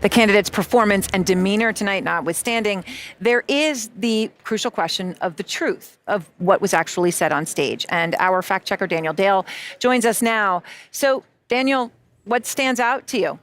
The candidate's performance and demeanor tonight notwithstanding, there is the crucial question of the truth of what was actually said on stage. And our fact checker, Daniel Dale, joins us now. So, Daniel, what stands out to you?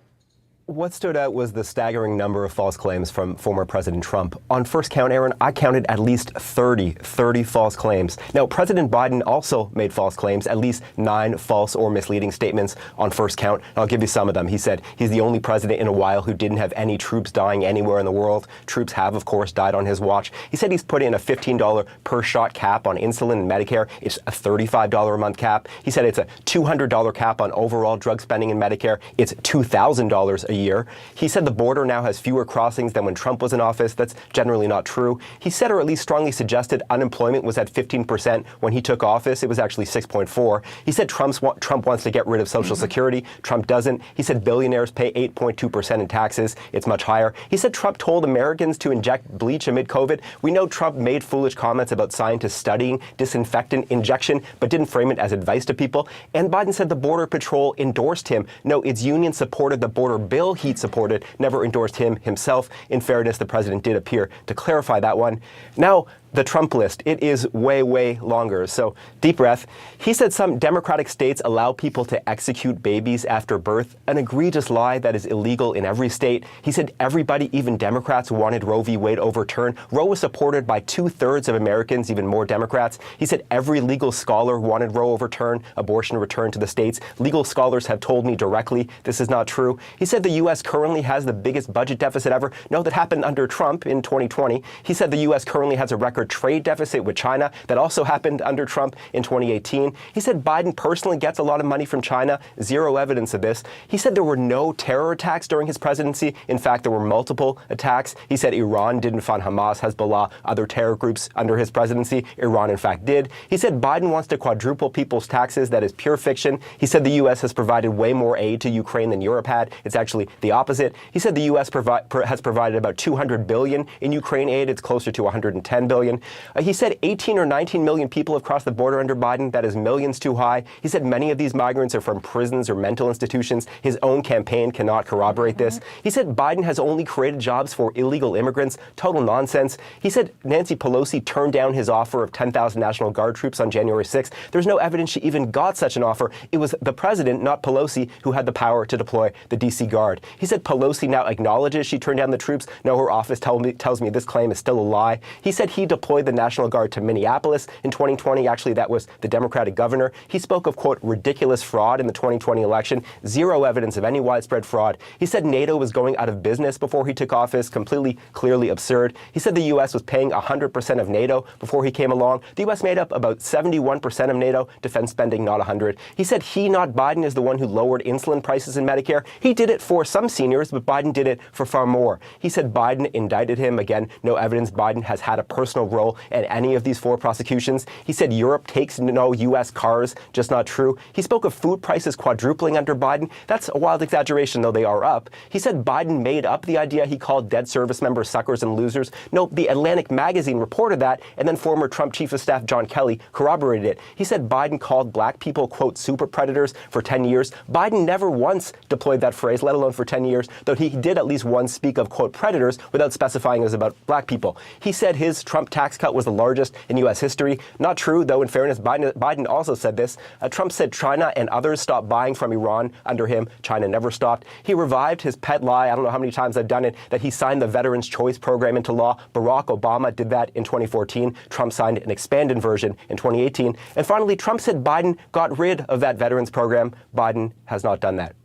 What stood out was the staggering number of false claims from former President Trump. On first count, Aaron, I counted at least 30 false claims. Now, President Biden also made false claims, at least 9 false or misleading statements on first count. I'll give you some of them. He said he's the only president in a while who didn't have any troops dying anywhere in the world. Troops have, of course, died on his watch. He said he's put in a $15 per shot cap on insulin and Medicare. It's a $35 a month cap. He said it's a $200 cap on overall drug spending in Medicare. It's $2,000 a year. He said the border now has fewer crossings than when Trump was in office. That's generally not true. He said, or at least strongly suggested, unemployment was at 15% when he took office. It was actually 6.4. He said Trump wants to get rid of Social Security. Trump doesn't. He said billionaires pay 8.2% in taxes. It's much higher. He said Trump told Americans to inject bleach amid COVID. We know Trump made foolish comments about scientists studying disinfectant injection, but didn't frame it as advice to people. And Biden said the Border Patrol endorsed him. No, its union supported the border bill he'd supported, never endorsed him himself. In fairness, the president did appear to clarify that one. Now, the Trump list, it is way longer. So deep breath. He said some Democratic states allow people to execute babies after birth, an egregious lie that is illegal in every state. He said everybody, even Democrats, wanted Roe v. Wade overturned. Roe was supported by 2/3 of Americans, even more Democrats. He said every legal scholar wanted Roe overturned, abortion returned to the states. Legal scholars have told me directly this is not true. He said the U.S. currently has the biggest budget deficit ever. No, that happened under Trump in 2020. He said the U.S. currently has a record trade deficit with China. That also happened under Trump in 2018. He said Biden personally gets a lot of money from China. Zero evidence of this. He said there were no terror attacks during his presidency. In fact, there were multiple attacks. He said Iran didn't fund Hamas, Hezbollah, other terror groups under his presidency. Iran, in fact, did. He said Biden wants to quadruple people's taxes. That is pure fiction. He said the U.S. has provided way more aid to Ukraine than Europe had. It's actually the opposite. He said the U.S. has provided about $200 billion in Ukraine aid. It's closer to $110 billion. He said 18 or 19 million people have crossed the border under Biden. That is millions too high. He said many of these migrants are from prisons or mental institutions. His own campaign cannot corroborate this. He said Biden has only created jobs for illegal immigrants. Total nonsense. He said Nancy Pelosi turned down his offer of 10,000 National Guard troops on January 6th. There's no evidence she even got such an offer. It was the president, not Pelosi, who had the power to deploy the D.C. Guard. He said Pelosi now acknowledges she turned down the troops. No, her office tells me this claim is still a lie. He said he deployed the National Guard to Minneapolis in 2020. Actually, that was the Democratic governor. He spoke of, quote, ridiculous fraud in the 2020 election. Zero evidence of any widespread fraud. He said NATO was going out of business before he took office. Completely, clearly absurd. He said the U.S. was paying 100% of NATO before he came along. The U.S. made up about 71% of NATO defense spending, not 100. He said he, not Biden, is the one who lowered insulin prices in Medicare. He did it for some seniors, but Biden did it for far more. He said Biden indicted him. Again, no evidence Biden has had a personal role in any of these 4 prosecutions. He said Europe takes no U.S. cars, just not true. He spoke of food prices quadrupling under Biden. That's a wild exaggeration, though they are up. He said Biden made up the idea he called dead service members suckers and losers. No, the Atlantic magazine reported that, and then former Trump chief of staff John Kelly corroborated it. He said Biden called black people, quote, super predators for 10 years. Biden never once deployed that phrase, let alone for 10 years, though he did at least once speak of, quote, predators without specifying it was about black people. He said his Trump tax cut was the largest in U.S. history. Not true, though, in fairness, Biden also said this. Trump said China and others stopped buying from Iran under him. China never stopped. He revived his pet lie, I don't know how many times I've done it, that he signed the Veterans Choice Program into law. Barack Obama did that in 2014. Trump signed an expanded version in 2018. And finally, Trump said Biden got rid of that Veterans Program. Biden has not done that.